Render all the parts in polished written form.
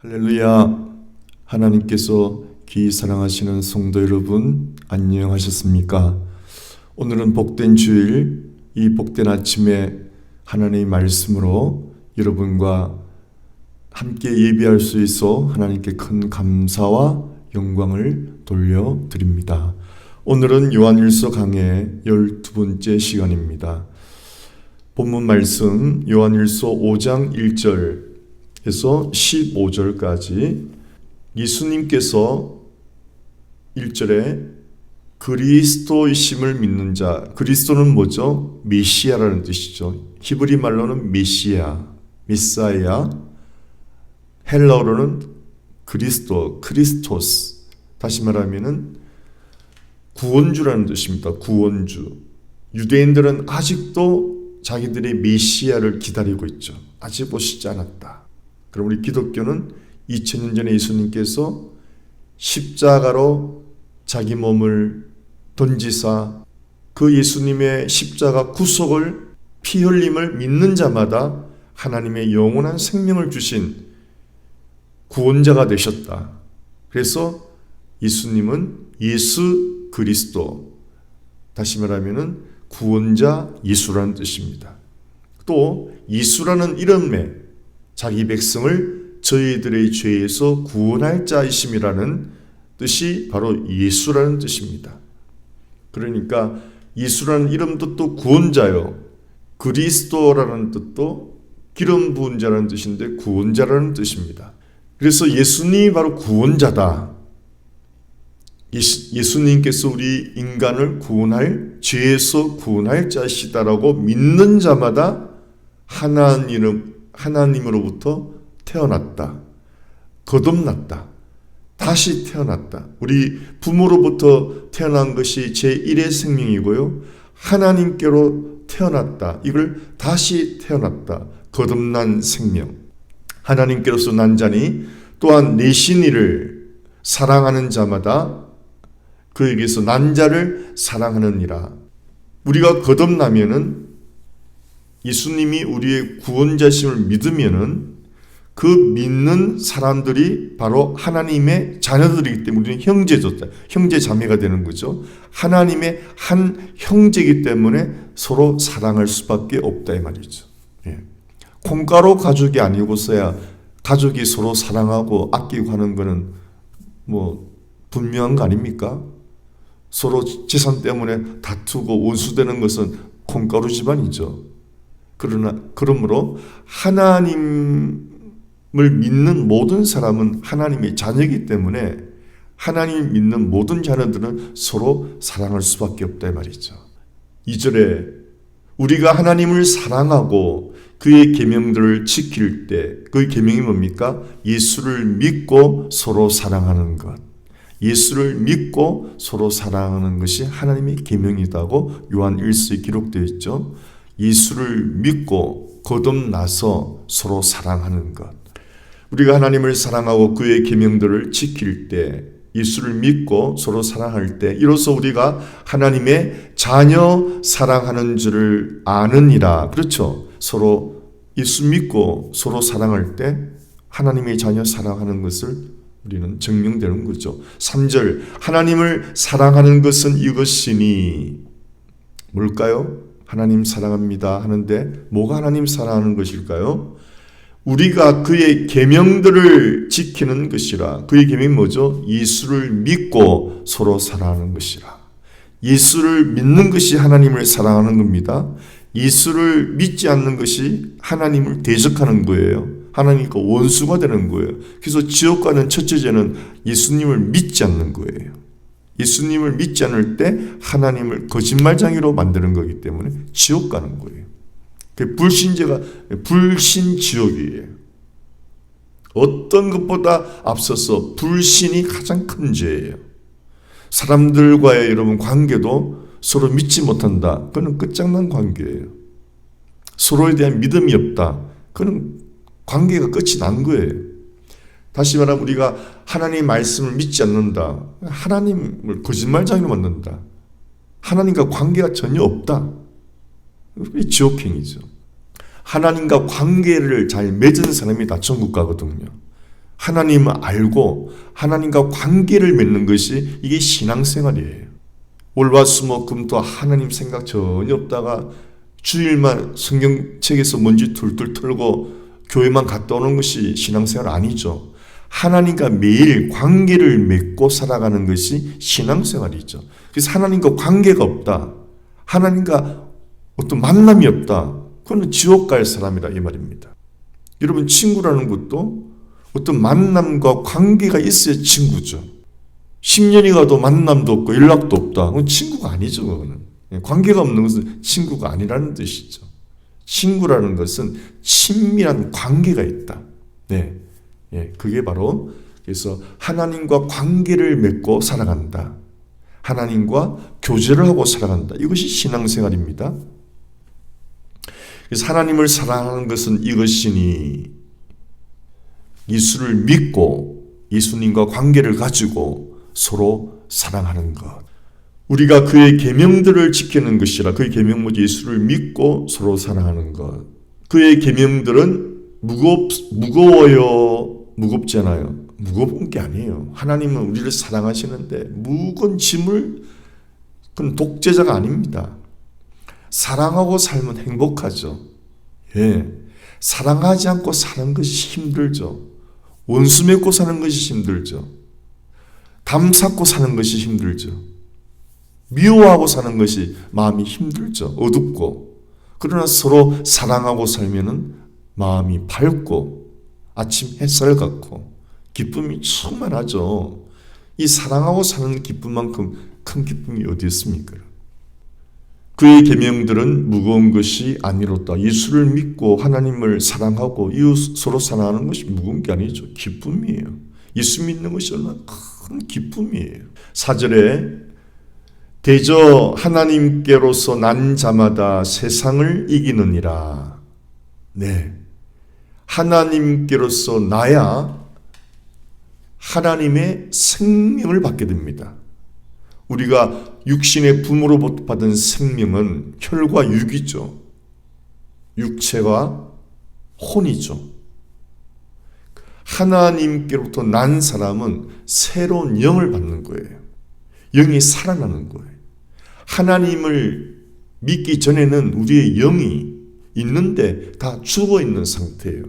할렐루야. 하나님께서 귀히 사랑하시는 성도 여러분, 안녕하셨습니까? 오늘은 복된 주일, 이 복된 아침에 하나님의 말씀으로 여러분과 함께 예배할 수 있어 하나님께 큰 감사와 영광을 돌려드립니다. 오늘은 요한일서 강해 12번째 시간입니다. 본문 말씀 요한일서 5장 1절 에서 15절까지 예수님께서 1절에 그리스도이심을 믿는 자, 그리스도는 뭐죠? 메시아라는 뜻이죠. 히브리 말로는 메시아, 메사야, 헬라어로는 그리스도, 크리스토스. 다시 말하면은 구원주라는 뜻입니다. 구원주. 유대인들은 아직도 자기들의 메시아를 기다리고 있죠. 아직 오시지 않았다. 그럼 우리 기독교는 2000년 전에 예수님께서 십자가로 자기 몸을 던지사 그 예수님의 십자가 구속을 피 흘림을 믿는 자마다 하나님의 영원한 생명을 주신 구원자가 되셨다. 그래서 예수님은 예수 그리스도, 다시 말하면 구원자 예수라는 뜻입니다. 또 예수라는 이름에 자기 백성을 저희들의 죄에서 구원할 자이심이라는 뜻이 바로 예수라는 뜻입니다. 그러니까 예수라는 이름 뜻도 구원자요, 그리스도라는 뜻도 기름 부은 자라는 뜻인데 구원자라는 뜻입니다. 그래서 예수님이 바로 구원자다. 예수님께서 우리 인간을 구원할, 죄에서 구원할 자시다라고 믿는 자마다 하나님으로부터 태어났다, 거듭났다, 다시 태어났다. 우리 부모로부터 태어난 것이 제1의 생명이고요, 하나님께로 태어났다, 이걸 다시 태어났다, 거듭난 생명. 하나님께로서 난 자니 또한 내신 이를 사랑하는 자마다 그에게서 난 자를 사랑하느니라. 우리가 거듭나면은, 예수님이 우리의 구원자심을 믿으면은 그 믿는 사람들이 바로 하나님의 자녀들이기 때문에 우리는 형제 자매가 되는 거죠. 하나님의 한 형제이기 때문에 서로 사랑할 수밖에 없다 이 말이죠. 예. 콩가루 가족이 아니고서야 가족이 서로 사랑하고 아끼고 하는 거는 뭐 분명한 거 아닙니까? 서로 재산 때문에 다투고 원수되는 것은 콩가루 집안이죠. 그러므로 하나님을 믿는 모든 사람은 하나님의 자녀이기 때문에 하나님 믿는 모든 자녀들은 서로 사랑할 수밖에 없다 이 말이죠. 2절에 우리가 하나님을 사랑하고 그의 계명들을 지킬 때, 그 계명이 뭡니까? 예수를 믿고 서로 사랑하는 것. 예수를 믿고 서로 사랑하는 것이 하나님의 계명이라고 요한 1서에 기록되어 있죠. 예수를 믿고 거듭나서 서로 사랑하는 것. 우리가 하나님을 사랑하고 그의 계명들을 지킬 때, 예수를 믿고 서로 사랑할 때, 이로써 우리가 하나님의 자녀 사랑하는 줄을 아느니라. 그렇죠? 서로 예수 믿고 서로 사랑할 때 하나님의 자녀 사랑하는 것을 우리는 증명되는 거죠. 3절, 하나님을 사랑하는 것은 이것이니, 뭘까요? 하나님 사랑합니다 하는데 뭐가 하나님 사랑하는 것일까요? 우리가 그의 계명들을 지키는 것이라. 그의 계명이 뭐죠? 예수를 믿고 서로 사랑하는 것이라. 예수를 믿는 것이 하나님을 사랑하는 겁니다. 예수를 믿지 않는 것이 하나님을 대적하는 거예요. 하나님과 원수가 되는 거예요. 그래서 지옥 가는 첫째 죄는 예수님을 믿지 않는 거예요. 예수님을 믿지 않을 때 하나님을 거짓말쟁이로 만드는 거기 때문에 지옥 가는 거예요. 불신죄가 불신지옥이에요. 어떤 것보다 앞서서 불신이 가장 큰 죄예요. 사람들과의 여러분 관계도 서로 믿지 못한다, 그건 끝장난 관계예요. 서로에 대한 믿음이 없다, 그건 관계가 끝이 난 거예요. 다시 말하면 우리가 하나님의 말씀을 믿지 않는다, 하나님을 거짓말쟁이로 만든다, 하나님과 관계가 전혀 없다, 이 지옥행이죠. 하나님과 관계를 잘 맺은 사람이 다 천국 가거든요. 하나님을 알고 하나님과 관계를 맺는 것이 이게 신앙생활이에요. 월화수목금토 하나님 생각 전혀 없다가 주일만 성경책에서 먼지 툴툴 털고 교회만 갔다 오는 것이 신앙생활 아니죠. 하나님과 매일 관계를 맺고 살아가는 것이 신앙생활이죠. 그래서 하나님과 관계가 없다, 하나님과 어떤 만남이 없다, 그건 지옥 갈 사람이라 이 말입니다. 여러분, 친구라는 것도 어떤 만남과 관계가 있어야 친구죠. 10년이 가도 만남도 없고 연락도 없다, 그건 친구가 아니죠. 그거는 관계가 없는 것은 친구가 아니라는 뜻이죠. 친구라는 것은 친밀한 관계가 있다. 네, 그게 바로, 그래서 하나님과 관계를 맺고 살아간다, 하나님과 교제를 하고 살아간다, 이것이 신앙생활입니다. 그래서 하나님을 사랑하는 것은 이것이니, 예수를 믿고 예수님과 관계를 가지고 서로 사랑하는 것. 우리가 그의 계명들을 지키는 것이라. 그의 계명은 예수를 믿고 서로 사랑하는 것. 그의 계명들은 무거워요? 무겁잖아요. 무거운 게 아니에요. 하나님은 우리를 사랑하시는데 무거운 짐을, 그건 독재자가 아닙니다. 사랑하고 살면 행복하죠. 사랑하지 않고 사는 것이 힘들죠. 원수 맺고 사는 것이 힘들죠. 담 쌓고 사는 것이 힘들죠. 미워하고 사는 것이 마음이 힘들죠. 어둡고. 그러나 서로 사랑하고 살면은 마음이 밝고 아침 햇살 같고 기쁨이 충만하죠. 이 사랑하고 사는 기쁨만큼 큰 기쁨이 어디 있습니까? 그의 계명들은 무거운 것이 아니로다. 예수를 믿고 하나님을 사랑하고 이웃 서로 사랑하는 것이 무거운 게 아니죠. 기쁨이에요. 예수 믿는 것이 얼마나 큰 기쁨이에요. 4절에 대저 하나님께로서 난 자마다 세상을 이기느니라. 네, 하나님께로서 나야 하나님의 생명을 받게 됩니다. 우리가 육신의 부모로부터 받은 생명은 혈과 육이죠. 육체와 혼이죠. 하나님께로부터 난 사람은 새로운 영을 받는 거예요. 영이 살아나는 거예요. 하나님을 믿기 전에는 우리의 영이 있는데 다 죽어 있는 상태예요.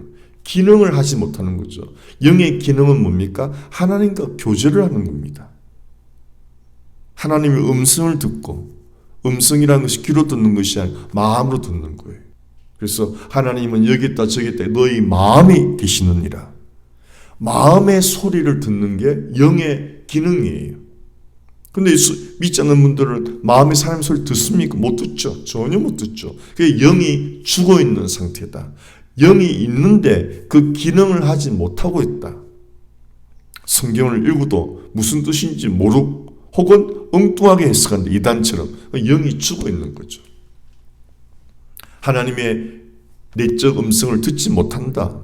기능을 하지 못하는 거죠. 영의 기능은 뭡니까? 하나님과 교제를 하는 겁니다. 하나님의 음성을 듣고, 음성이라는 것이 귀로 듣는 것이 아니라 마음으로 듣는 거예요. 그래서 하나님은 여기 있다 저기 있다 너희 마음이 계시느니라. 마음의 소리를 듣는 게 영의 기능이에요. 근데 믿지 않는 분들은 마음의 사람의 소리 듣습니까? 못 듣죠. 전혀 못 듣죠. 그게 영이 죽어 있는 상태다. 영이 있는데 그 기능을 하지 못하고 있다. 성경을 읽어도 무슨 뜻인지 모르고 혹은 엉뚱하게 해석한다. 이단처럼 영이 죽어 있는 거죠. 하나님의 내적 음성을 듣지 못한다.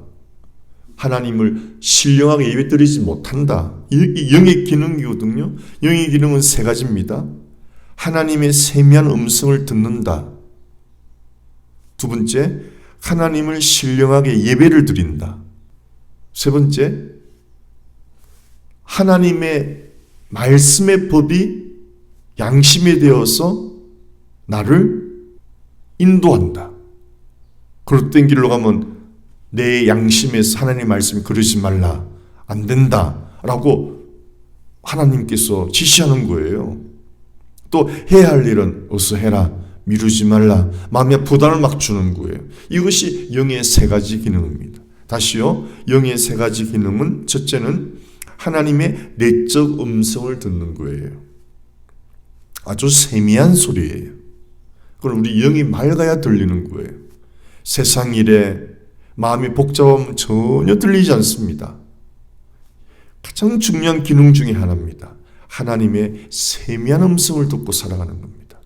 하나님을 신령하게 예배드리지 못한다. 이 영의 기능이거든요. 영의 기능은 세 가지입니다. 하나님의 세미한 음성을 듣는다. 두 번째, 하나님을 신령하게 예배를 드린다. 세 번째, 하나님의 말씀의 법이 양심에 되어서 나를 인도한다. 그릇된 길로 가면 내 양심에서 하나님의 말씀이 그러지 말라, 안 된다 라고 하나님께서 지시하는 거예요. 또 해야 할 일은 어서 해라, 미루지 말라, 마음에 부담을 막 주는 거예요. 이것이 영의 세 가지 기능입니다. 다시요, 영의 세 가지 기능은 첫째는 하나님의 내적 음성을 듣는 거예요. 아주 세미한 소리예요. 그건 우리 영이 맑아야 들리는 거예요. 세상 일에 마음이 복잡하면 전혀 들리지 않습니다. 가장 중요한 기능 중에 하나입니다. 하나님의 세미한 음성을 듣고 살아가는 겁니다.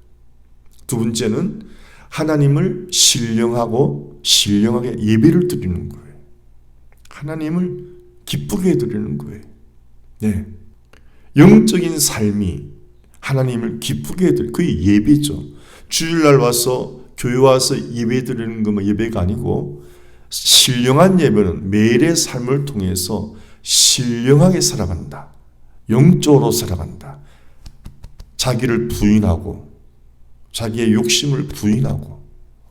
두 번째는 하나님을 신령하게 예배를 드리는 거예요. 하나님을 기쁘게 드리는 거예요. 네. 영적인 삶이 하나님을 기쁘게 해드리는, 그게 예배죠. 주일날 와서 교회 와서 예배 드리는 것만 예배가 아니고 신령한 예배는 매일의 삶을 통해서 신령하게 살아간다. 영적으로 살아간다. 자기를 부인하고 자기의 욕심을 부인하고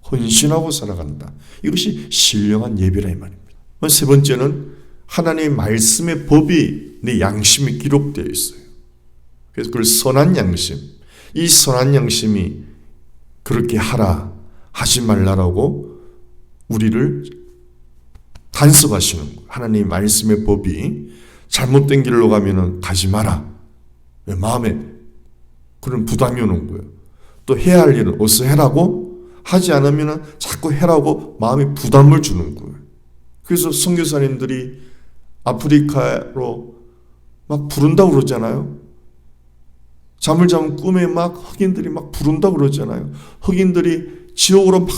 헌신하고 살아간다. 이것이 신령한 예배라 이 말입니다. 세 번째는 하나님의 말씀의 법이 내 양심에 기록되어 있어요. 그래서 그걸 선한 양심, 이 선한 양심이 그렇게 하라, 하지 말라라고 우리를 단속하시는 거예요. 하나님의 말씀의 법이 잘못된 길로 가면은 가지 마라. 마음에 그런 부담이 오는 거예요. 또 해야 할 일은 어서 해라고, 하지 않으면은 자꾸 해라고 마음에 부담을 주는 거예요. 그래서 선교사님들이 아프리카로 막 부른다고 그러잖아요. 잠을 자면 꿈에 막 흑인들이 막 부른다고 그러잖아요. 흑인들이 지옥으로 막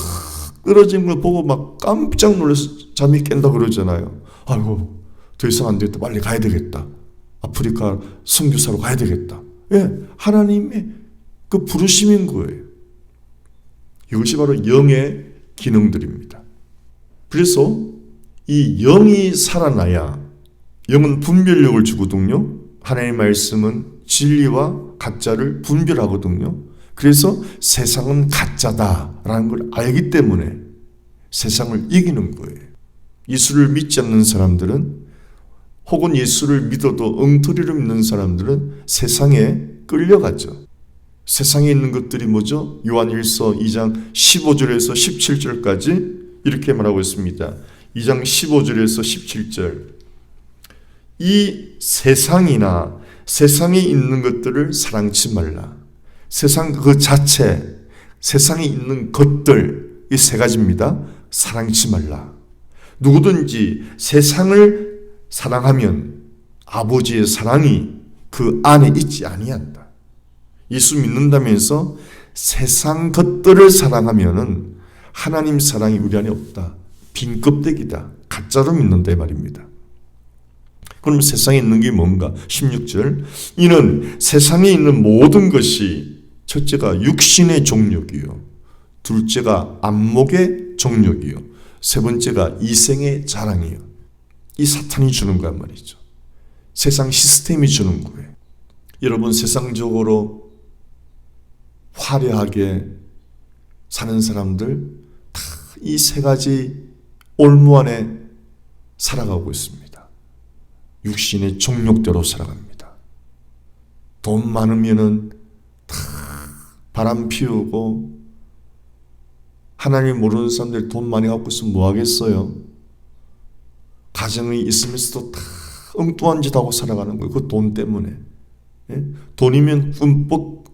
떨어진 걸 보고 막 깜짝 놀라서 잠이 깬다고 그러잖아요. 아이고, 더 이상 안 되겠다. 빨리 가야 되겠다. 아프리카 선교사로 가야 되겠다. 예, 하나님의 그 부르심인 거예요. 이것이 바로 영의 기능들입니다. 그래서 이 영이 살아나야, 영은 분별력을 주거든요. 하나님의 말씀은 진리와 가짜를 분별하거든요. 그래서 세상은 가짜다라는 걸 알기 때문에 세상을 이기는 거예요. 예수를 믿지 않는 사람들은, 혹은 예수를 믿어도 엉터리로 믿는 사람들은 세상에 끌려가죠. 세상에 있는 것들이 뭐죠? 요한일서 2장 15절에서 17절까지 이렇게 말하고 있습니다. 2장 15절에서 17절. 이 세상이나 세상에 있는 것들을 사랑치 말라. 세상 그 자체, 세상에 있는 것들, 이 세 가지입니다. 사랑치 말라. 누구든지 세상을 사랑하면 아버지의 사랑이 그 안에 있지 아니한다. 예수 믿는다면서 세상 것들을 사랑하면은 하나님 사랑이 우리 안에 없다. 빈 껍데기다. 가짜로 믿는다 이 말입니다. 그럼 세상에 있는 게 뭔가? 16절. 이는 세상에 있는 모든 것이 첫째가 육신의 정욕이요, 둘째가 안목의 정욕이요, 세 번째가 이생의 자랑이요. 이 사탄이 주는 거란 말이죠. 세상 시스템이 주는 거예요. 여러분, 세상적으로 화려하게 사는 사람들 다 이 세 가지 올무 안에 살아가고 있습니다. 육신의 정욕대로 살아갑니다. 돈 많으면은 다 바람 피우고, 하나님 모르는 사람들이 돈 많이 갖고 있으면 뭐 하겠어요? 가정이 있으면서도 다 엉뚱한 짓 하고 살아가는 거예요. 그 돈 때문에. 예? 돈이면 흠뻑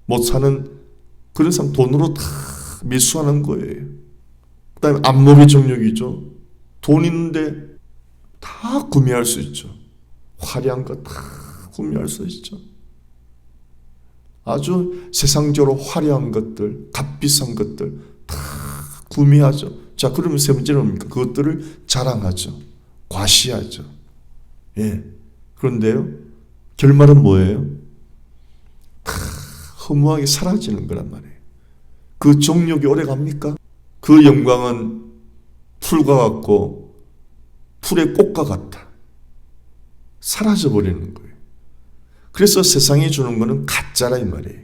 못 사는 그런 사람 돈으로 다 매수하는 거예요. 그 다음에 안목의 정욕이죠. 돈 있는데 다 구매할 수 있죠. 화려한 거 다 구매할 수 있죠. 아주 세상적으로 화려한 것들, 값비싼 것들 다 구매하죠. 자, 그러면 세 번째는 뭡니까? 그것들을 자랑하죠. 과시하죠. 예. 그런데요, 결말은 뭐예요? 허무하게 사라지는 거란 말이에요. 그 정욕이 오래 갑니까? 그 영광은 풀과 같고 풀의 꽃과 같아. 사라져버리는 거예요. 그래서 세상이 주는 거는 가짜라 이 말이에요.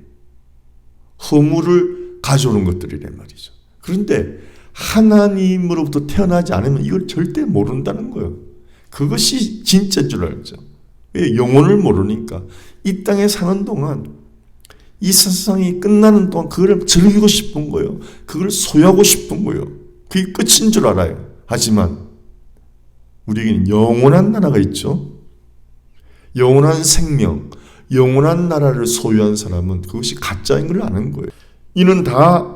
허물을 가져오는 것들이란 말이죠. 그런데 하나님으로부터 태어나지 않으면 이걸 절대 모른다는 거예요. 그것이 진짜인 줄 알죠. 왜? 영혼을 모르니까. 이 땅에 사는 동안, 이 세상이 끝나는 동안 그걸 즐기고 싶은 거예요. 그걸 소유하고 싶은 거예요. 그게 끝인 줄 알아요. 하지만 우리에게는 영원한 나라가 있죠. 영원한 생명, 영원한 나라를 소유한 사람은 그것이 가짜인 걸 아는 거예요. 이는 다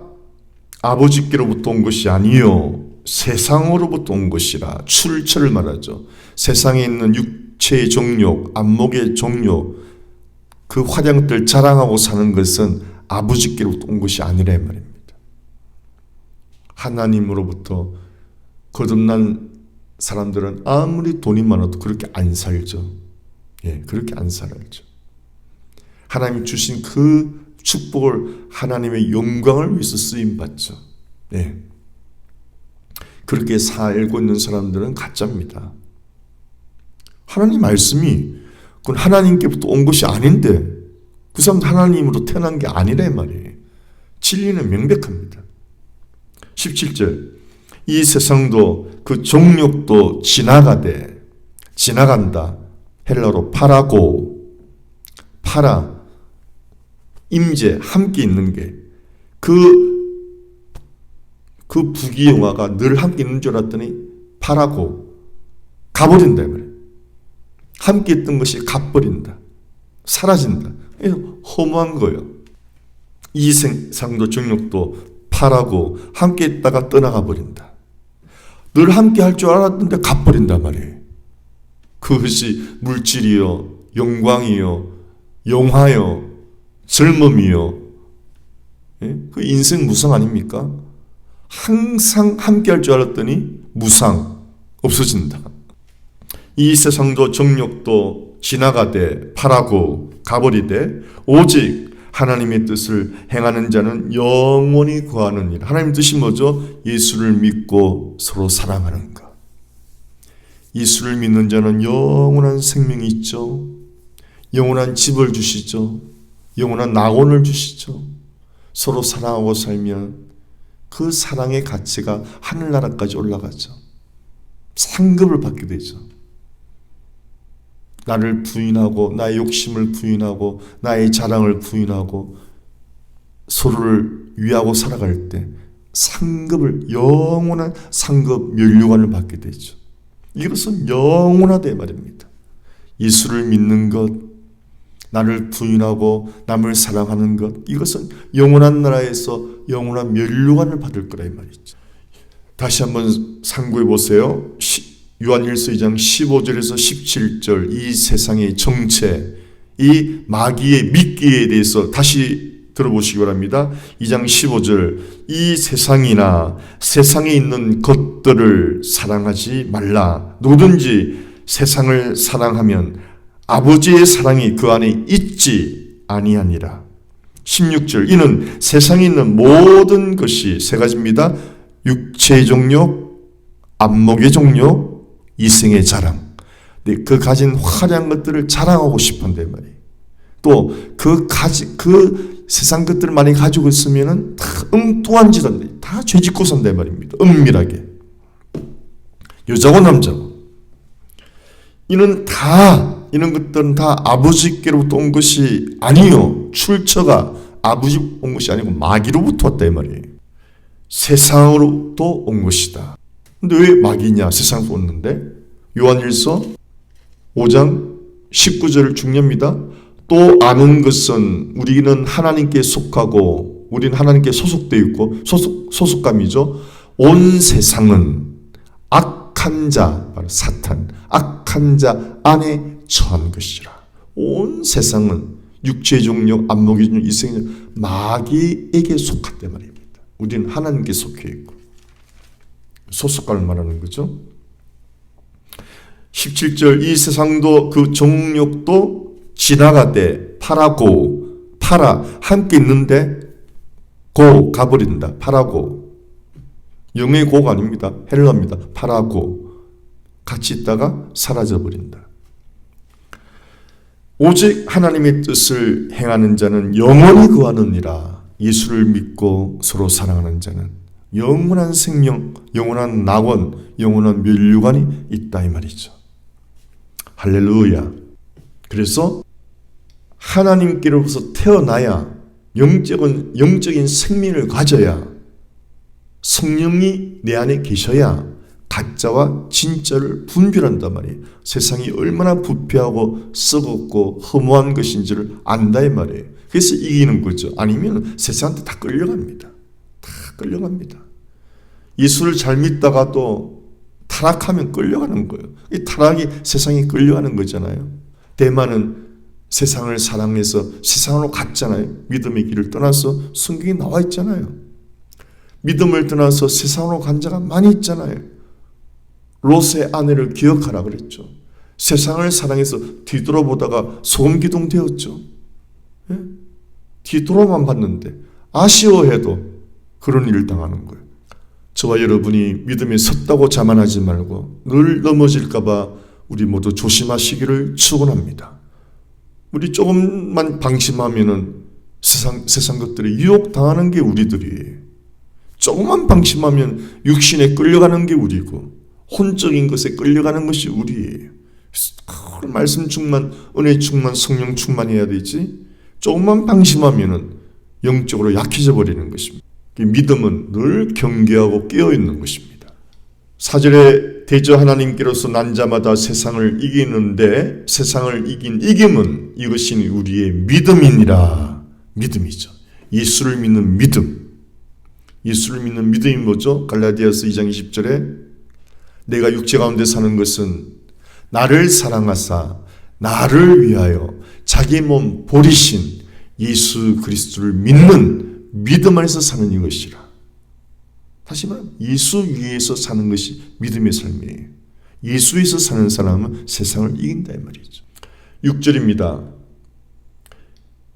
아버지께로부터 온 것이 아니요 세상으로부터 온 것이라. 출처를 말하죠. 세상에 있는 육체의 정욕, 안목의 정욕, 그 화장들 자랑하고 사는 것은 아버지께로부터 온 것이 아니라 이 말입니다. 하나님으로부터 거듭난 사람들은 아무리 돈이 많아도 그렇게 안 살죠. 예, 그렇게 안 살죠. 하나님 주신 그 축복을 하나님의 영광을 위해서 쓰임 받죠. 예. 그렇게 살고 있는 사람들은 가짜입니다. 하나님 말씀이 그건 하나님께부터 온 것이 아닌데 그 사람 하나님으로 태어난 게 아니란 말이에요. 진리는 명백합니다. 17절 이 세상도 그 정욕도 지나간다. 헬라로 파라 임재 함께 있는 게 그 부귀영화가 늘 함께 있는 줄 알았더니 파라고 가버린다 말이에요. 함께 있던 것이 가버린다. 사라진다. 허무한 거예요. 이 세상도 정욕도 파라고 함께 있다가 떠나가 버린다. 늘 함께 할 줄 알았는데 가버린단 말이에요. 그것이 물질이요, 영광이요, 영화요, 젊음이요. 그 인생 무상 아닙니까? 항상 함께 할 줄 알았더니 무상, 없어진다. 이 세상도 정욕도 지나가되 파라고 가버리되 오직 하나님의 뜻을 행하는 자는 영원히 거하느니라. 하나님 뜻이 뭐죠? 예수를 믿고 서로 사랑하는 것. 예수를 믿는 자는 영원한 생명이 있죠. 영원한 집을 주시죠. 영원한 낙원을 주시죠. 서로 사랑하고 살면 그 사랑의 가치가 하늘나라까지 올라가죠. 상급을 받게 되죠. 나를 부인하고 나의 욕심을 부인하고 나의 자랑을 부인하고 서로를 위하고 살아갈 때 상급을 영원한 상급 면류관을 받게 되죠. 이것은 영원하다 말입니다. 예수를 믿는 것, 나를 부인하고 남을 사랑하는 것, 이것은 영원한 나라에서 영원한 면류관을 받을 거라 이 말이죠. 다시 한번 상고해 보세요. 요한일서 2장 15절에서 17절 이 세상의 정체, 이 마귀의 미끼에 대해서 다시 들어보시기 바랍니다. 2장 15절 이 세상이나 세상에 있는 것들을 사랑하지 말라. 누구든지 세상을 사랑하면 아버지의 사랑이 그 안에 있지 아니하니라. 16절 이는 세상에 있는 모든 것이 세 가지입니다. 육체의 종욕, 안목의 종욕, 이생의 자랑. 그 가진 화려한 것들을 자랑하고 싶은데 말이에요. 또 그 세상 것들을 많이 가지고 있으면은 다 엉뚱한 짓 한다. 다 죄짓고 산다 말입니다. 은밀하게. 여자고 남자고. 이런 것들은 다 아버지께로부터 온 것이 아니요. 출처가 아버지 온 것이 아니고 마귀로부터 왔다 이 말이에요. 세상으로부터 온 것이다. 근데 왜 마귀냐? 세상에서 왔는데 요한일서 5장 19절을 중요합니다. 또 아는 것은 우리는 하나님께 속하고 우리는 하나님께 소속되어 있고 소속감이죠. 온 세상은 악한 자, 바로 사탄, 악한 자 안에 처한 것이라. 온 세상은 육체의 종력, 안목의 종력, 이생의 종력, 마귀에게 속한 말입니다. 우리는 하나님께 속해 있고 소속감을 말하는 거죠. 17절 이 세상도 그 정욕도 지나가되 파라 함께 있는데 고 가버린다. 파라고 영의 고가 아닙니다. 헬라입니다. 파라고 같이 있다가 사라져버린다. 오직 하나님의 뜻을 행하는 자는 영원히 거하느니라. 예수를 믿고 서로 사랑하는 자는 영원한 생명, 영원한 낙원, 영원한 면류관이 있다 이 말이죠. 할렐루야. 그래서 하나님께로부터 태어나야 영적인 생명을 가져야 성령이 내 안에 계셔야 가짜와 진짜를 분별한단 말이에요. 세상이 얼마나 부패하고 썩었고 허무한 것인지를 안다 이 말이에요. 그래서 이기는 거죠. 아니면 세상한테 다 끌려갑니다. 다 끌려갑니다. 예수를 잘 믿다가 또 타락하면 끌려가는 거예요. 이 타락이 세상에 끌려가는 거잖아요. 대만은 세상을 사랑해서 세상으로 갔잖아요. 믿음의 길을 떠나서 성경에 나와 있잖아요. 믿음을 떠나서 세상으로 간 자가 많이 있잖아요. 롯의 아내를 기억하라 그랬죠. 세상을 사랑해서 뒤돌아보다가 소금기둥 되었죠. 예? 뒤돌아만 봤는데 아쉬워해도 그런 일을 당하는 거예요. 저와 여러분이 믿음에 섰다고 자만하지 말고 늘 넘어질까 봐 우리 모두 조심하시기를 축원합니다. 우리 조금만 방심하면은 세상 것들에 유혹당하는 게 우리들이에요. 조금만 방심하면 육신에 끌려가는 게 우리고 혼적인 것에 끌려가는 것이 우리예요. 말씀 충만, 은혜 충만, 성령 충만해야 되지. 조금만 방심하면은 영적으로 약해져 버리는 것입니다. 믿음은 늘 경계하고 깨어있는 것입니다. 4절에 대저 하나님께로서 난 자마다 세상을 이기는데 세상을 이긴 이김은 이것이 우리의 믿음이니라. 믿음이죠. 예수를 믿는 믿음. 예수를 믿는 믿음이 뭐죠? 갈라디아서 2장 20절에 내가 육체 가운데 사는 것은 나를 사랑하사 나를 위하여 자기 몸 버리신 예수 그리스도를 믿는 믿음 안에서 사는 이것이라. 다시 말하면 예수 위에서 사는 것이 믿음의 삶이에요. 예수 위에서 사는 사람은 세상을 이긴다 이 말이죠. 6절입니다.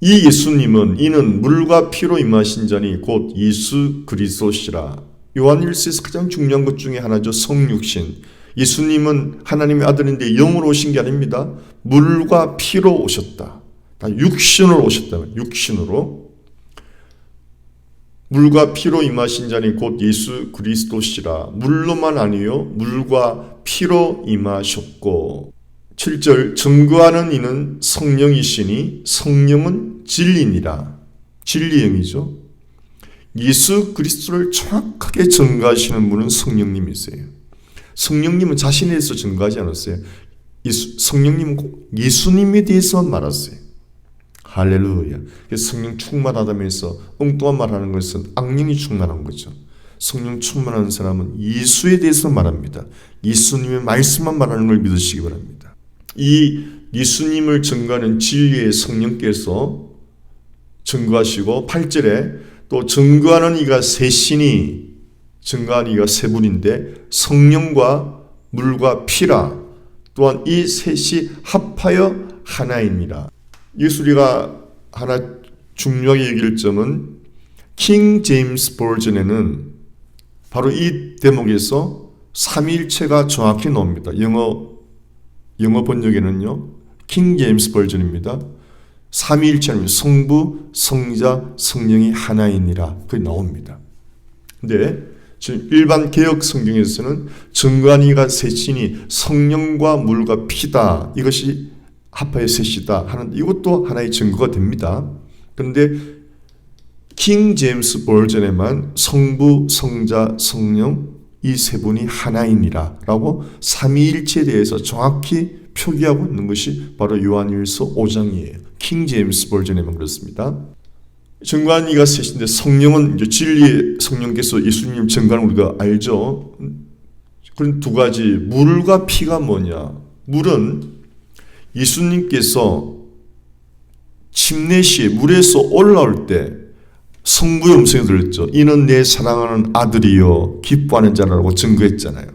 이 예수님은 이는 물과 피로 임하신 자니 곧 예수 그리스도시라. 요한일서에서 가장 중요한 것 중에 하나죠. 성육신. 예수님은 하나님의 아들인데 영으로 오신 게 아닙니다. 물과 피로 오셨다. 다 육신으로 오셨다. 육신으로. 물과 피로 임하신 자니 곧 예수 그리스도시라. 물로만 아니요 물과 피로 임하셨고. 7절 증거하는 이는 성령이시니 성령은 진리니라. 진리의 영이죠. 예수 그리스도를 정확하게 증거하시는 분은 성령님이세요. 성령님은 자신에 대해서 증거하지 않았어요. 성령님은 꼭 예수님에 대해서 말했어요. 할렐루야. 성령 충만하다면서 엉뚱한 말하는 것은 악령이 충만한 거죠. 성령 충만한 사람은 예수에 대해서 말합니다. 예수님의 말씀만 말하는 걸 믿으시기 바랍니다. 이 예수님을 증거하는 진리의 성령께서 증거하시고 8절에 또 증거하는 이가 셋이니 증거하는 이가 세 분인데 성령과 물과 피라. 또한 이 셋이 합하여 하나입니다. 예수리가 하나 중요하게 얘기할 점은 킹 제임스 버전에는 바로 이 대목에서 삼위일체가 정확히 나옵니다. 영어 번역에는요. 킹 제임스 버전입니다. 삼위일체는 성부, 성자, 성령이 하나이니라 그게 나옵니다. 근데 지금 일반 개역 성경에서는 증거한 이가 셋이니 성령과 물과 피다. 이것이 합하여 셋이다 하는 이것도 하나의 증거가 됩니다. 그런데 킹 제임스 버전에만 성부, 성자, 성령 이 세 분이 하나이니라 라고 삼위일체에 대해서 정확히 표기하고 있는 것이 바로 요한일서 5장이에요. 킹 제임스 버전에만 그렇습니다. 증거한 이가 셋인데 성령은 이제 진리의 성령께서 예수님 증거하는 우리가 알죠. 그런 두 가지 물과 피가 뭐냐? 물은 예수님께서 침례시에 물에서 올라올 때 성부의 음성이 들렸죠. 이는 내 사랑하는 아들이요 기뻐하는 자라고 증거했잖아요.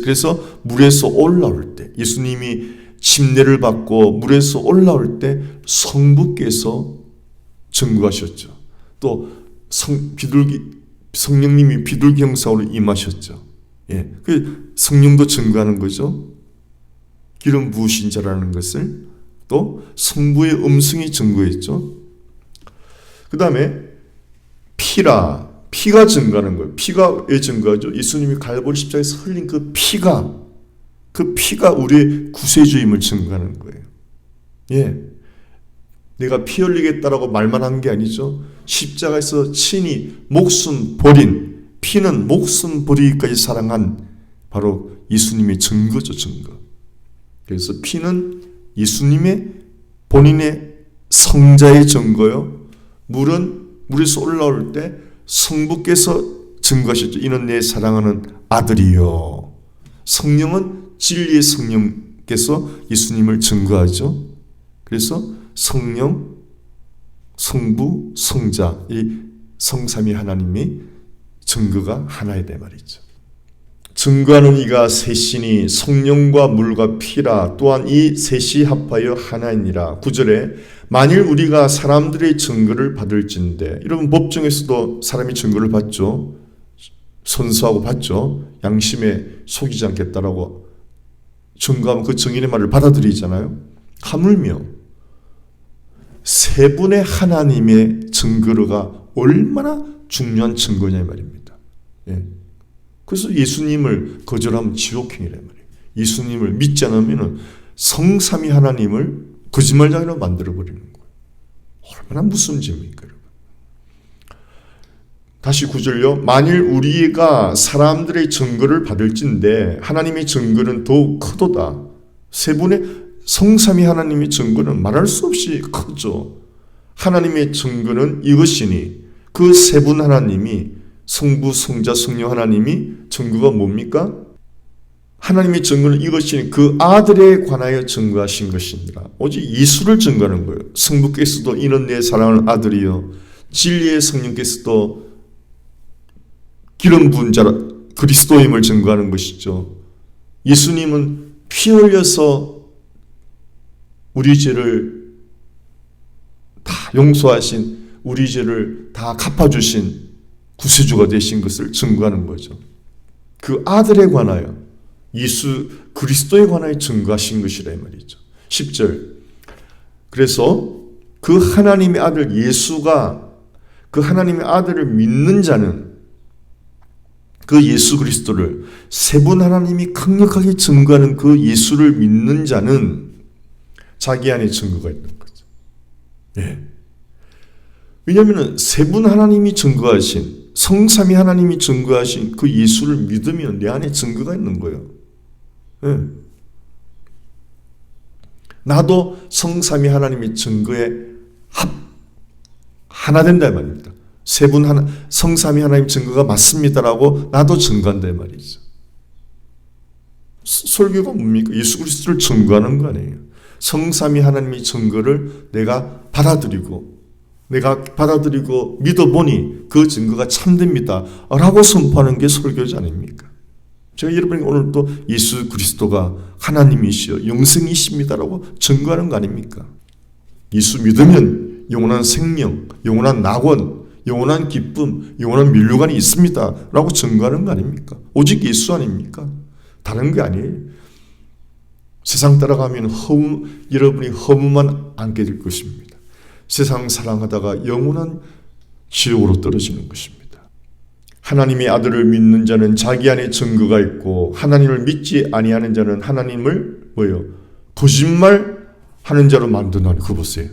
그래서 물에서 올라올 때 예수님이 침례를 받고 물에서 올라올 때 성부께서 증거하셨죠. 또 성령님이 비둘기 형상으로 임하셨죠. 예, 그 성령도 증거하는 거죠. 기름 부으신 자라는 것을 또 성부의 음성이 증거했죠. 그 다음에 피가 증거하는 거예요. 피가 왜 증거하죠? 예수님이 갈보리 십자가에서 흘린 그 피가 우리의 구세주임을 증거하는 거예요. 예, 내가 피 흘리겠다라고 말만 한 게 아니죠. 십자가에서 친히 목숨 버린 피는 목숨 버리기까지 사랑한 바로 예수님의 증거죠. 증거. 그래서 피는 예수님의 본인의 성자의 증거요. 물은 물에서 올라올 때 성부께서 증거하셨죠. 이는 내 사랑하는 아들이요. 성령은 진리의 성령께서 예수님을 증거하죠. 그래서 성령, 성부, 성자 이 성삼위 하나님이 증거가 하나이다 말이죠. 증거하는 이가 셋이니 성령과 물과 피라. 또한 이 셋이 합하여 하나이니라. 9절에 만일 우리가 사람들의 증거를 받을진대. 여러분 법정에서도 사람이 증거를 받죠. 선서하고 받죠. 양심에 속이지 않겠다라고 증거하면 그 증인의 말을 받아들이잖아요. 하물며 세 분의 하나님의 증거가 얼마나 중요한 증거냐 이 말입니다. 예. 그래서 예수님을 거절하면 지옥행이란 말이에요. 예수님을 믿지 않으면 성삼위 하나님을 거짓말장이로 만들어버리는 거예요. 얼마나 무서운 죄입니까, 여러분. 다시 9절요. 만일 우리가 사람들의 증거를 받을진대 하나님의 증거는 더욱 크도다. 세 분의 성삼위 하나님의 증거는 말할 수 없이 크죠. 하나님의 증거는 이것이니 그 세 분 하나님이 성부, 성자, 성령 하나님이 증거가 뭡니까? 하나님의 증거는 이것이니 그 아들에 관하여 증거하신 것이니라. 오직 예수를 증거하는 거예요. 성부께서도 이는 내 사랑하는 아들이요 진리의 성령께서도 기름 부은 자라 그리스도임을 증거하는 것이죠. 예수님은 피 흘려서 우리 죄를 다 용서하신, 우리 죄를 다 갚아주신 구세주가 되신 것을 증거하는 거죠. 그 아들에 관하여, 예수 그리스도에 관하여 증거하신 것이라 이 말이죠. 10절. 그래서 그 하나님의 아들 예수가, 그 하나님의 아들을 믿는 자는 그 예수 그리스도를, 세 분 하나님이 강력하게 증거하는 그 예수를 믿는 자는 자기 안에 증거가 있는 거죠. 예. 왜냐하면 세 분 하나님이 증거하신, 성삼위 하나님이 증거하신 그 예수를 믿으면 내 안에 증거가 있는 거예요. 예. 나도 성삼위 하나님의 증거에 하나 된다 말입니다. 세 분 하나, 성삼위 하나님 증거가 맞습니다라고 나도 증거한다 말이죠. 설교가 뭡니까? 예수 그리스도를 증거하는 거 아니에요. 성삼위 하나님의 증거를 내가 받아들이고 믿어보니 그 증거가 참됩니다 라고 선포하는 게 설교지 아닙니까? 제가 여러분에게 오늘 또 예수 그리스도가 하나님이시여 영생이십니다라고 증거하는 거 아닙니까? 예수 믿으면 영원한 생명, 영원한 낙원, 영원한 기쁨, 영원한 면류관이 있습니다 라고 증거하는 거 아닙니까? 오직 예수 아닙니까? 다른 게 아니에요. 세상 따라가면 여러분이 허무만 안게 될 것입니다. 세상 사랑하다가 영원한 지옥으로 떨어지는 것입니다. 하나님의 아들을 믿는 자는 자기 안에 증거가 있고 하나님을 믿지 아니하는 자는 하나님을 뭐예요? 거짓말하는 자로 만드나니. 그거 보세요.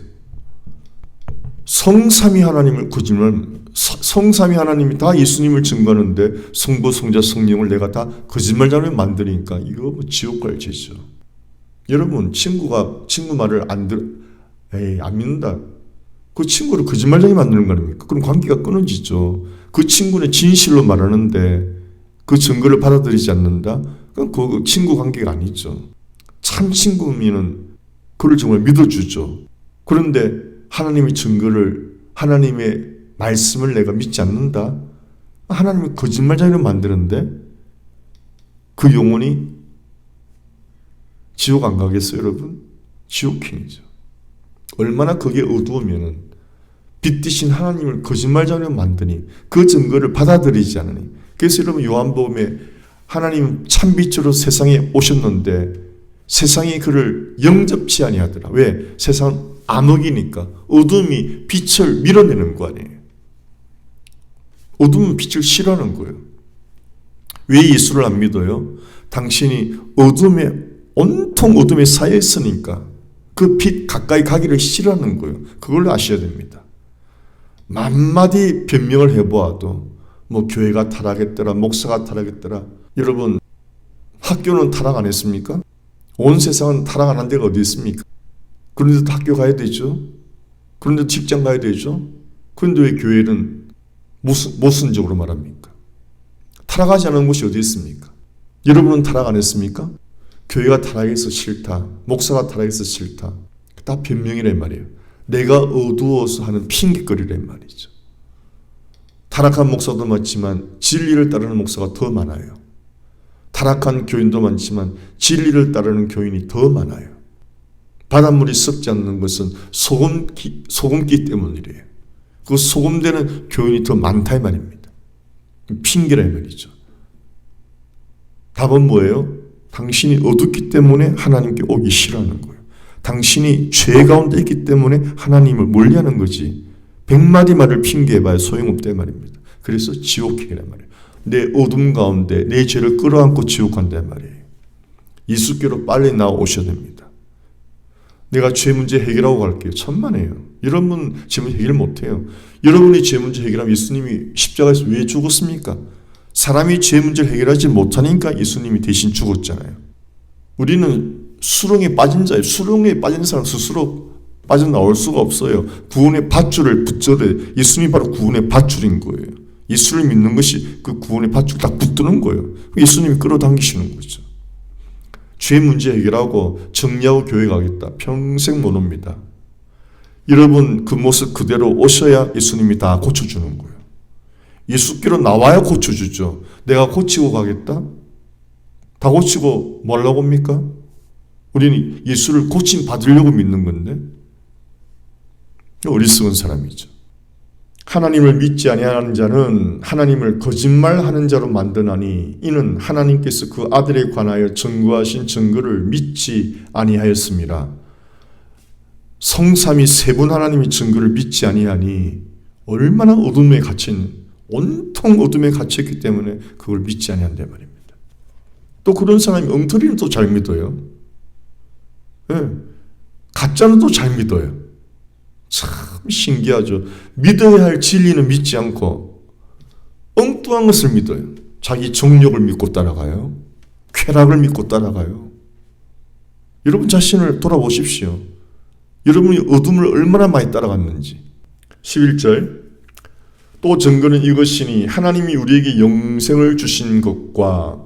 성삼위 하나님을 거짓말, 성삼위 하나님이 다 예수님을 증거하는데 성부, 성자, 성령을 내가 다 거짓말자로 만드니까 이거 뭐 지옥 갈 죄죠. 여러분 친구 말을 안 믿는다. 그 친구를 거짓말쟁이 만드는 거 아닙니까? 그럼 관계가 끊어지죠. 그 친구는 진실로 말하는데 그 증거를 받아들이지 않는다? 그럼 그 친구 관계가 아니죠. 참 친구면은 그를 정말 믿어주죠. 그런데 하나님의 증거를, 하나님의 말씀을 내가 믿지 않는다? 하나님이 거짓말쟁이로 만드는데 그 영혼이 지옥 안 가겠어요, 여러분? 지옥행이죠. 얼마나 그게 어두우면은 빛 대신 하나님을 거짓말쟁이로 만드니 그 증거를 받아들이지 않으니. 그래서 여러분 요한복음에 하나님 참빛으로 세상에 오셨는데 세상이 그를 영접치 아니하더라. 왜? 세상 암흑이니까 어둠이 빛을 밀어내는 거 아니에요. 어둠은 빛을 싫어하는 거예요. 왜 예수를 안 믿어요? 당신이 온통 어둠에 쌓여 있으니까 그 빛 가까이 가기를 싫어하는 거예요. 그걸 아셔야 됩니다. 만마디 변명을 해보아도 뭐 교회가 타락했더라, 목사가 타락했더라. 여러분 학교는 타락 안 했습니까? 온 세상은 타락 안 한 데가 어디 있습니까? 그런데도 학교 가야 되죠. 그런데 직장 가야 되죠. 그런데 왜 교회는 모순적으로 말합니까? 타락하지 않은 곳이 어디 있습니까? 여러분은 타락 안 했습니까? 교회가 타락해서 싫다, 목사가 타락해서 싫다. 다 변명이란 말이에요. 내가 어두워서 하는 핑계거리란 말이죠. 타락한 목사도 많지만 진리를 따르는 목사가 더 많아요. 타락한 교인도 많지만 진리를 따르는 교인이 더 많아요. 바닷물이 썩지 않는 것은 소금기 때문이래요. 그 소금되는 교인이 더 많다 이 말입니다. 핑계라 이 말이죠. 답은 뭐예요? 당신이 어둡기 때문에 하나님께 오기 싫어하는 거예요. 당신이 죄 가운데 있기 때문에 하나님을 멀리하는 거지. 100마디 말을 핑계해봐야 소용없단 말입니다. 그래서 지옥행이란 말이에요. 내 어둠 가운데 내 죄를 끌어안고 지옥 간단 말이에요. 예수께로 빨리 나오셔야 됩니다. 내가 죄 문제 해결하고 갈게요. 천만에요. 여러분 죄 문제 해결 못해요. 여러분이 죄 문제 해결하면 예수님이 십자가에서 왜 죽었습니까? 사람이 죄 문제를 해결하지 못하니까 예수님이 대신 죽었잖아요. 우리는 수렁에 빠진 자예요. 수렁에 빠진 사람 스스로 빠져나올 수가 없어요. 구원의 밧줄을 붙잡아야 예수님이 바로 구원의 밧줄인 거예요. 예수를 믿는 것이 그 구원의 밧줄 딱 붙드는 거예요. 예수님이 끌어당기시는 거죠. 죄 문제 해결하고 정리하고 교회 가겠다. 평생 못 옵니다. 여러분 그 모습 그대로 오셔야 예수님이 다 고쳐주는 거예요. 예수께로 나와야 고쳐주죠. 내가 고치고 가겠다? 다 고치고 뭐 하려고 합니까? 우리는 예수를 고침 받으려고 믿는 건데 어리석은 사람이죠. 하나님을 믿지 아니하는 자는 하나님을 거짓말하는 자로 만드나니 이는 하나님께서 그 아들에 관하여 증거하신 증거를 믿지 아니하였습니다. 성삼위 세 분 하나님의 증거를 믿지 아니하니 얼마나 어둠에 갇힌 온통 어둠에 갇혔기 때문에 그걸 믿지 아니한단 말입니다. 또 그런 사람이 엉터리는 또 잘 믿어요. 네. 가짜는 또 잘 믿어요. 참 신기하죠. 믿어야 할 진리는 믿지 않고 엉뚱한 것을 믿어요. 자기 정욕을 믿고 따라가요. 쾌락을 믿고 따라가요. 여러분 자신을 돌아보십시오. 여러분이 어둠을 얼마나 많이 따라갔는지. 11절 또 증거는 이것이니 하나님이 우리에게 영생을 주신 것과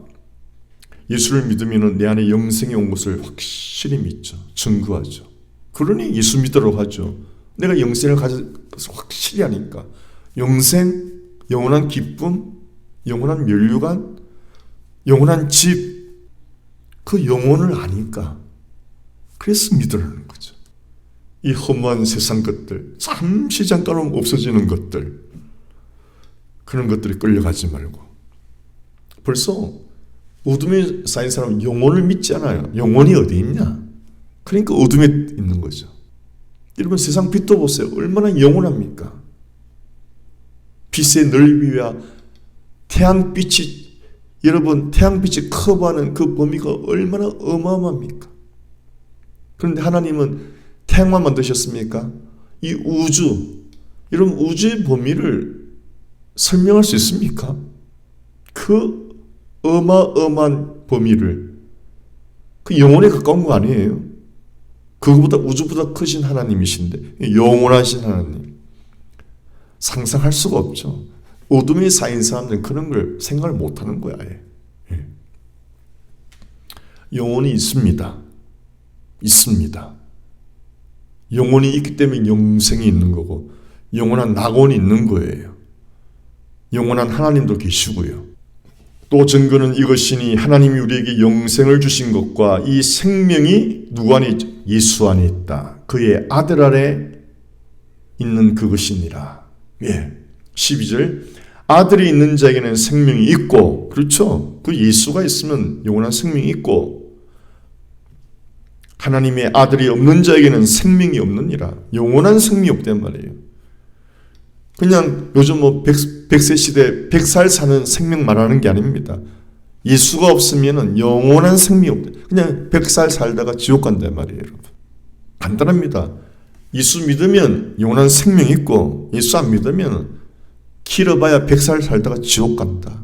예수를 믿으면 내 안에 영생이 온 것을 확실히 믿죠. 증거하죠. 그러니 예수 믿으라고 하죠. 내가 영생을 가져서 확실히 하니까. 영생, 영원한 기쁨, 영원한 면류관, 영원한 집, 그 영혼을 아니까. 그래서 믿으라는 거죠. 이 허무한 세상 것들, 잠시 잠깐 없어지는 것들, 그런 것들이 끌려가지 말고. 벌써 어둠에 쌓인 사람은 영혼을 믿지 않아요. 영혼이 어디 있냐? 그러니까 어둠에 있는 거죠. 여러분 세상 빛도 보세요. 얼마나 영원합니까? 빛의 넓이와 태양빛이 여러분 태양빛이 커버하는 그 범위가 얼마나 어마어마합니까? 그런데 하나님은 태양만 만드셨습니까? 이 우주, 여러분 우주의 범위를 설명할 수 있습니까? 그 어마어마한 범위를 그 영혼에 가까운 거 아니에요? 그거보다 우주보다 크신 하나님이신데 영원하신 하나님 상상할 수가 없죠. 어둠에 쌓인 사람들은 그런 걸 생각을 못하는 거야. 예. 영혼이 있습니다. 있습니다. 영혼이 있기 때문에 영생이 있는 거고 영원한 낙원이 있는 거예요. 영원한 하나님도 계시고요. 또 증거는 이것이니 하나님이 우리에게 영생을 주신 것과 이 생명이 누구 안에 있죠? 예수 안에 있다. 그의 아들 안에 있는 그것이니라. 예. 12절 아들이 있는 자에게는 생명이 있고 그렇죠. 그 예수가 있으면 영원한 생명이 있고 하나님의 아들이 없는 자에게는 생명이 없느니라. 영원한 생명이 없단 말이에요. 그냥 요즘 100세 시대 100살 사는 생명 말하는 게 아닙니다. 예수가 없으면 영원한 생명이 없다. 그냥 100살 살다가 지옥 간단 말이에요. 여러분. 간단합니다. 예수 믿으면 영원한 생명이 있고 예수 안 믿으면 길어봐야 100살 살다가 지옥 간다.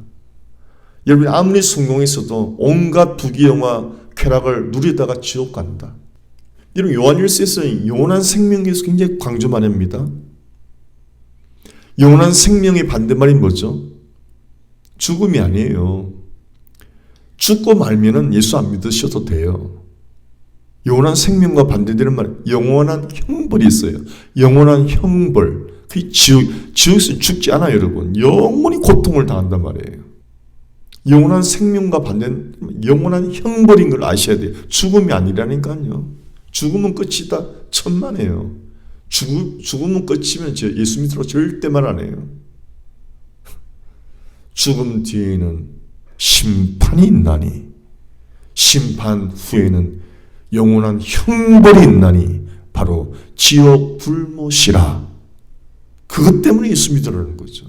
여러분 아무리 성공했어도 온갖 부귀영화 쾌락을 누리다가 지옥 간다. 여러분 요한일서에서 영원한 생명에 대해서 굉장히 강조 많이 합니다. 영원한 생명의 반대말이 뭐죠? 죽음이 아니에요. 죽고 말면은 예수 안 믿으셔도 돼요. 영원한 생명과 반대되는 말, 영원한 형벌이 있어요. 영원한 형벌. 그 지옥에서 죽지 않아요, 여러분. 영원히 고통을 당한단 말이에요. 영원한 생명과 반대는 영원한 형벌인 걸 아셔야 돼요. 죽음이 아니라니까요. 죽음은 끝이다. 천만에요. 죽음은 끝이면 예수 믿으라고 절대 말 안 해요. 죽음 뒤에는 심판이 있나니 심판 후에는 영원한 형벌이 있나니 바로 지옥 불못이라. 그것 때문에 예수 믿으라는 거죠.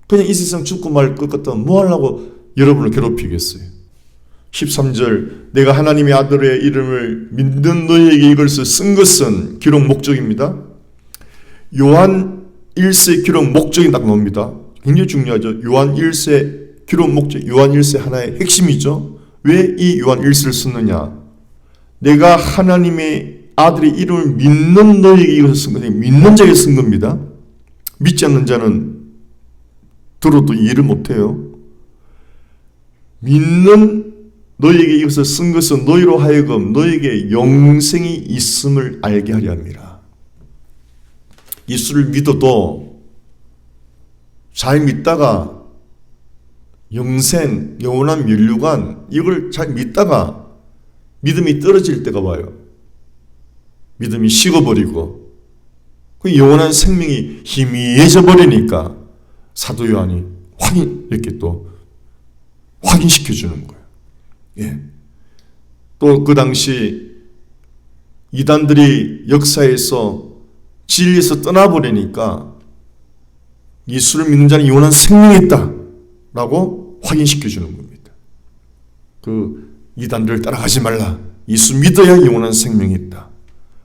그냥 이 세상 죽고 말 것 같다면 뭐 하려고 여러분을 괴롭히겠어요? 13절 내가 하나님의 아들의 이름을 믿는 너희에게 이것을 쓴 것은 기록 목적입니다. 요한 1세 기록 목적이 딱 나옵니다. 굉장히 중요하죠. 요한 1세 기록 목적, 요한 1세 하나의 핵심이죠. 왜 이 요한 1세를 썼느냐? 내가 하나님의 아들의 이름을 믿는 너희에게 이것을 쓴 것이 믿는 자에게 쓴 겁니다. 믿지 않는 자는 들어도 이해를 못해요. 믿는 너희에게 이것을 쓴 것은 너희로 하여금 너희에게 영생이 있음을 알게 하려 합니다. 예수를 믿어도 잘 믿다가 영생, 영원한 면류관 이걸 잘 믿다가 믿음이 떨어질 때가 와요. 믿음이 식어버리고 그 영원한 생명이 희미해져 버리니까 사도 요한이 이렇게 또 확인시켜 주는 거예요. 예. 또 그 당시 이단들이 역사에서 진리에서 떠나버리니까 예수를 믿는 자는 영원한 생명이 있다 라고 확인시켜 주는 겁니다. 그 이단들을 따라가지 말라. 예수 믿어야 영원한 생명이 있다.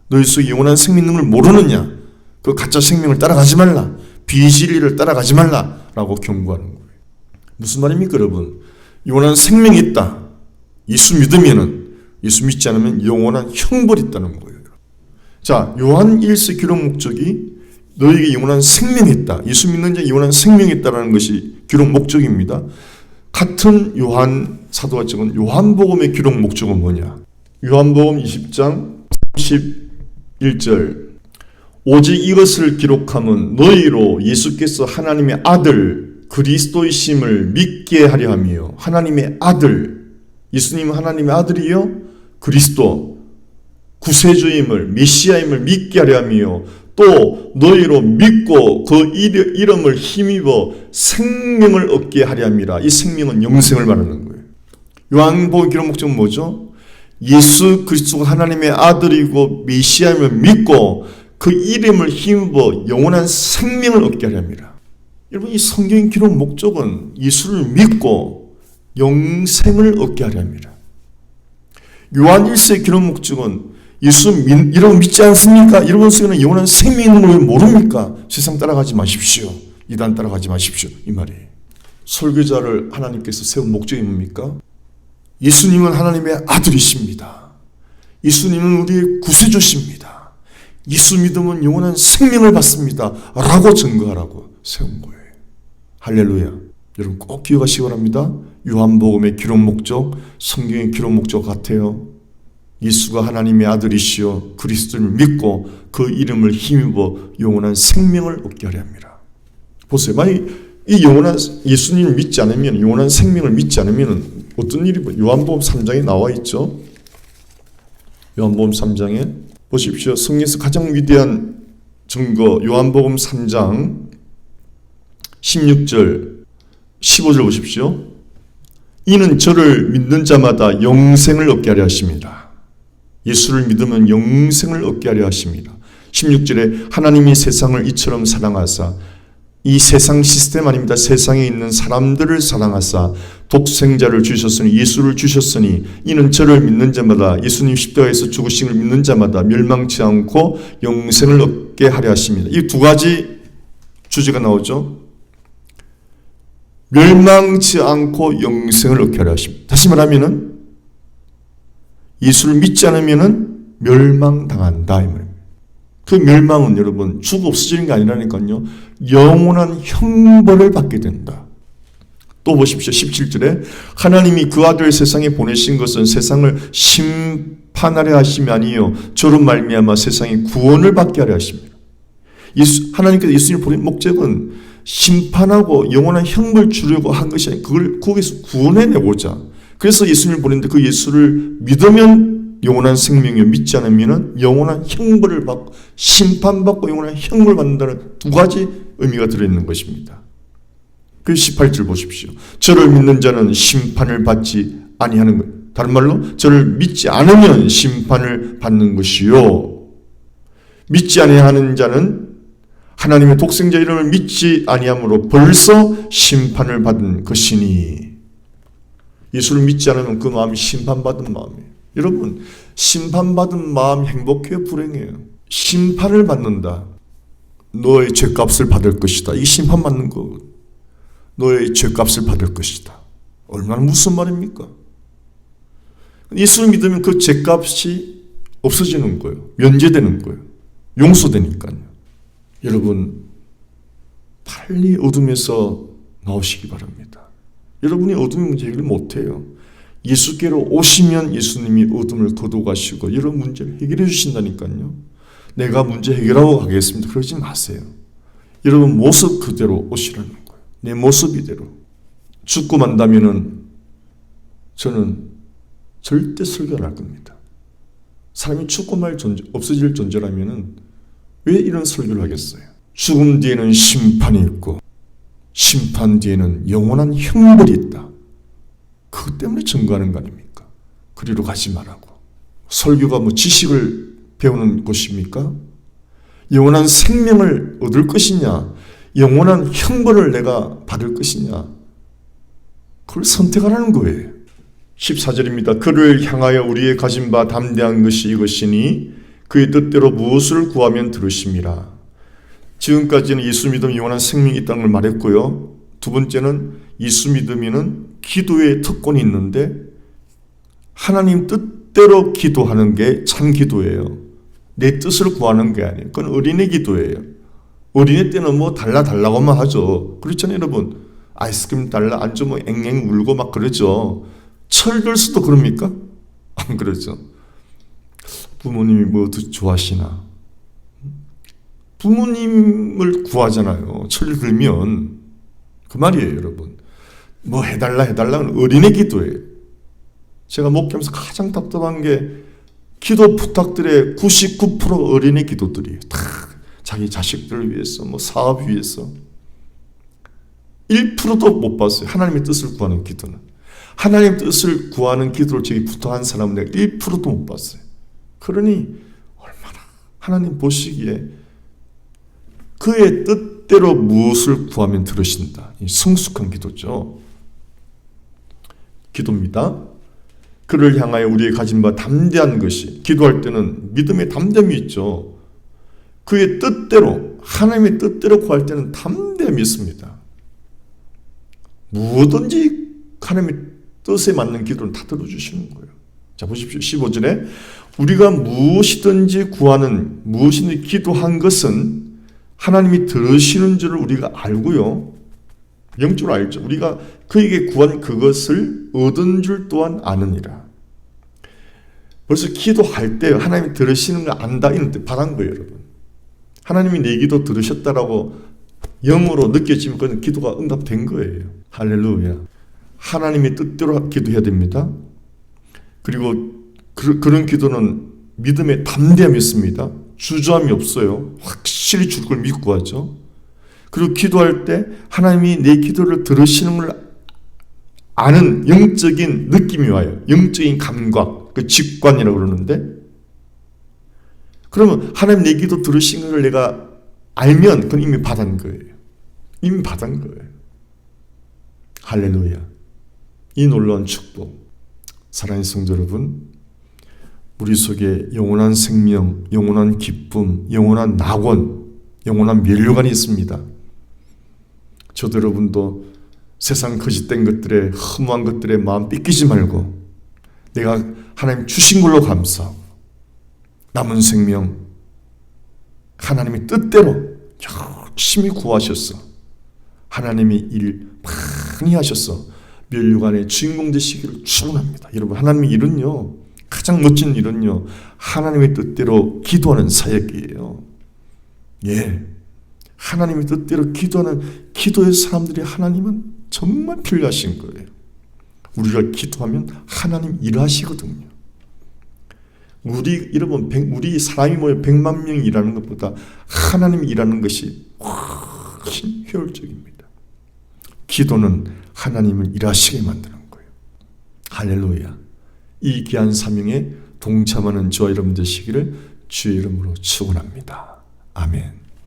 너 예수 영원한 생명 있는 걸 모르느냐? 그 가짜 생명을 따라가지 말라. 비진리를 따라가지 말라 라고 경고하는 거예요. 무슨 말입니까 여러분? 영원한 생명이 있다. 예수 믿으면은, 예수 믿지 않으면 영원한 형벌이 있다는 거예요. 자, 요한 1세 기록 목적이 너에게 영원한 생명이 있다. 예수 믿는 자에 영원한 생명이 있다는 것이 기록 목적입니다. 같은 요한 사도가 적은 요한복음의 기록 목적은 뭐냐? 요한복음 20장 31절 오직 이것을 기록함은 너희로 예수께서 하나님의 아들 그리스도이심을 믿게 하려 함이요. 하나님의 아들, 예수님은 하나님의 아들이요 그리스도 구세주임을 메시아임을 믿게 하려 함이요 또 너희로 믿고 그 이름을 힘입어 생명을 얻게 하려 함이라. 이 생명은 영생을 말하는 거예요. 요한복음 기록 목적은 뭐죠? 예수 그리스도가 하나님의 아들이고 메시아임을 믿고 그 이름을 힘입어 영원한 생명을 얻게 하려 합니다. 여러분 이 성경 기록 목적은 예수를 믿고 영생을 얻게 하려 합니다. 요한 1세 기록 목적은 예수 여러분 믿지 않습니까? 여러분 속에는 영원한 생명이 있는 걸 왜 모릅니까? 세상 따라가지 마십시오. 이단 따라가지 마십시오. 이 말이에요. 설교자를 하나님께서 세운 목적이 뭡니까? 예수님은 하나님의 아들이십니다. 예수님은 우리의 구세주십니다. 예수 믿으면 영원한 생명을 받습니다. 라고 증거하라고 세운 거예요. 할렐루야. 여러분 꼭 기억하시기 바랍니다. 요한복음의 기록 목적, 성경의 기록 목적 같아요. 예수가 하나님의 아들이시여 그리스도를 믿고 그 이름을 힘입어 영원한 생명을 얻게 하려 합니다. 보세요. 만약 이 영원한 예수님을 믿지 않으면 영원한 생명을 믿지 않으면 어떤 일이 요한복음 3장에 나와 있죠. 요한복음 3장에 보십시오. 성경에서 가장 위대한 증거 요한복음 3장 16절 15절 보십시오. 이는 저를 믿는 자마다 영생을 얻게 하려 하십니다. 예수를 믿으면 영생을 얻게 하려 하십니다. 16절에 하나님이 세상을 이처럼 사랑하사 이 세상 시스템 아닙니다. 세상에 있는 사람들을 사랑하사 독생자를 주셨으니 예수를 주셨으니 이는 저를 믿는 자마다 예수님 십자가에서 죽으신 걸 믿는 자마다 멸망치 않고 영생을 얻게 하려 하십니다. 이 두 가지 주제가 나오죠. 멸망치 않고 영생을 얻게 하려 하십니다. 다시 말하면은 예수를 믿지 않으면은 멸망당한다 이 말입니다. 그 멸망은 여러분 죽어 없어지는 게 아니라니까요. 영원한 형벌을 받게 된다. 또 보십시오. 17절에 하나님이 그 아들 세상에 보내신 것은 세상을 심판하려 하심이 아니요 저로 말미암아 세상이 구원을 받게 하려 하십니다. 하나님께서 예수님을 보낸 목적은 심판하고 영원한 형벌 주려고 한 것이 아니라 그걸 거기서 구원해내고자. 그래서 예수님을 보냈는데 그 예수를 믿으면 영원한 생명이요 믿지 않으면 영원한 형벌을 받고 심판받고 영원한 형벌을 받는다는 두 가지 의미가 들어있는 것입니다. 그 18절 보십시오. 저를 믿는 자는 심판을 받지 아니하는 것. 다른 말로 저를 믿지 않으면 심판을 받는 것이요. 믿지 아니하는 자는 하나님의 독생자 이름을 믿지 아니함으로 벌써 심판을 받은 것이니. 예수를 믿지 않으면 그 마음이 심판받은 마음이에요. 여러분, 심판받은 마음 행복해요, 불행해요? 심판을 받는다. 너의 죄값을 받을 것이다. 이게 심판받는 거. 너의 죄값을 받을 것이다. 얼마나 무슨 말입니까? 예수를 믿으면 그 죄값이 없어지는 거예요. 면제되는 거예요. 용서되니까요. 여러분, 빨리 어둠에서 나오시기 바랍니다. 여러분이 어둠의 문제 해결 못해요. 예수께로 오시면 예수님이 어둠을 거둬가시고 이런 문제를 해결해 주신다니까요. 내가 문제 해결하고 가겠습니다. 그러지 마세요. 여러분 모습 그대로 오시라는 거예요. 내 모습 이대로. 죽고 만다면은 저는 절대 설교 안 할 겁니다. 사람이 죽고 말 없어질 존재라면은 왜 이런 설교를 하겠어요? 죽음 뒤에는 심판이 있고 심판 뒤에는 영원한 형벌이 있다. 그것 때문에 증거하는 거 아닙니까? 그리로 가지 말라고. 설교가 뭐 지식을 배우는 곳입니까? 영원한 생명을 얻을 것이냐, 영원한 형벌을 내가 받을 것이냐, 그걸 선택하라는 거예요. 14절입니다. 그를 향하여 우리의 가진 바 담대한 것이 이것이니 그의 뜻대로 무엇을 구하면 들으심이라. 지금까지는 예수 믿으면 영원한 생명이 있다는 걸 말했고요. 두 번째는 예수 믿으면은 기도의 특권이 있는데 하나님 뜻대로 기도하는 게 참 기도예요. 내 뜻을 구하는 게 아니에요. 그건 어린애 기도예요. 어린애 때는 뭐 달라고만 하죠. 그렇잖아요, 여러분. 아이스크림 달라 안 주면 앵앵 울고 막 그러죠. 철들수도 그럽니까? 안 그러죠. 부모님이 뭐 좋아하시나? 부모님을 구하잖아요. 철들면. 그 말이에요, 여러분. 뭐 해달라는 어린애 기도예요. 제가 목회하면서 가장 답답한 게 기도 부탁들의 99% 어린애 기도들이에요. 다 자기 자식들을 위해서, 뭐 사업 위해서. 1%도 못 봤어요. 하나님의 뜻을 구하는 기도는. 하나님의 뜻을 구하는 기도를 저기 부탁한 사람은 내가 1%도 못 봤어요. 그러니 얼마나 하나님 보시기에 그의 뜻대로 무엇을 구하면 들으신다. 이 성숙한 기도죠. 기도입니다. 그를 향하여 우리의 가진 바 담대한 것이, 기도할 때는 믿음의 담대함이 있죠. 그의 뜻대로, 하나님의 뜻대로 구할 때는 담대함이 있습니다. 무엇든지 하나님의 뜻에 맞는 기도는 다 들어주시는 거예요. 자, 보십시오. 15절에 우리가 무엇이든지 구하는, 무엇이든지 기도한 것은 하나님이 들으시는 줄을 우리가 알고요. 영적으로 알죠. 우리가 그에게 구한 그것을 얻은 줄 또한 아느니라. 벌써 기도할 때 하나님이 들으시는 걸 안다 이런 뜻 바란 거예요, 여러분. 하나님이 내 기도 들으셨다라고 영으로 느껴지면 그건 기도가 응답된 거예요. 할렐루야. 하나님의 뜻대로 기도해야 됩니다. 그리고 그런 기도는 믿음의 담대함이 있습니다. 주저함이 없어요. 확실히 줄 걸 믿고 하죠. 그리고 기도할 때 하나님이 내 기도를 들으시는 걸 아는 영적인 느낌이 와요. 영적인 감각, 그 직관이라고 그러는데, 그러면 하나님 내 기도 들으신 걸 내가 알면 그건 이미 받은 거예요. 이미 받은 거예요. 할렐루야. 이 놀라운 축복. 사랑하는 성도 여러분, 우리 속에 영원한 생명, 영원한 기쁨, 영원한 낙원, 영원한 면류관이 있습니다. 저도 여러분도 세상 거짓된 것들에, 허무한 것들에 마음 삐끼지 말고 내가 하나님 주신 걸로 감사하고 남은 생명 하나님의 뜻대로 열심히 구하셔서 하나님이 일 많이 하셔서 면류관의 주인공 되시기를 축원합니다. 여러분, 하나님의 일은요, 가장 멋진 일은요, 하나님의 뜻대로 기도하는 사역이에요. 예, 하나님의 뜻대로 기도하는 기도의 사람들이 하나님은 정말 필요하신 거예요. 우리가 기도하면 하나님 일하시거든요. 우리 사람이 모여 100만 명이 일하는 것보다 하나님이 일하는 것이 훨씬 효율적입니다. 기도는 하나님을 일하시게 만드는 거예요. 할렐루야. 이 귀한 사명에 동참하는 저와 여러분 되시기를 주의 이름으로 축원합니다. 아멘.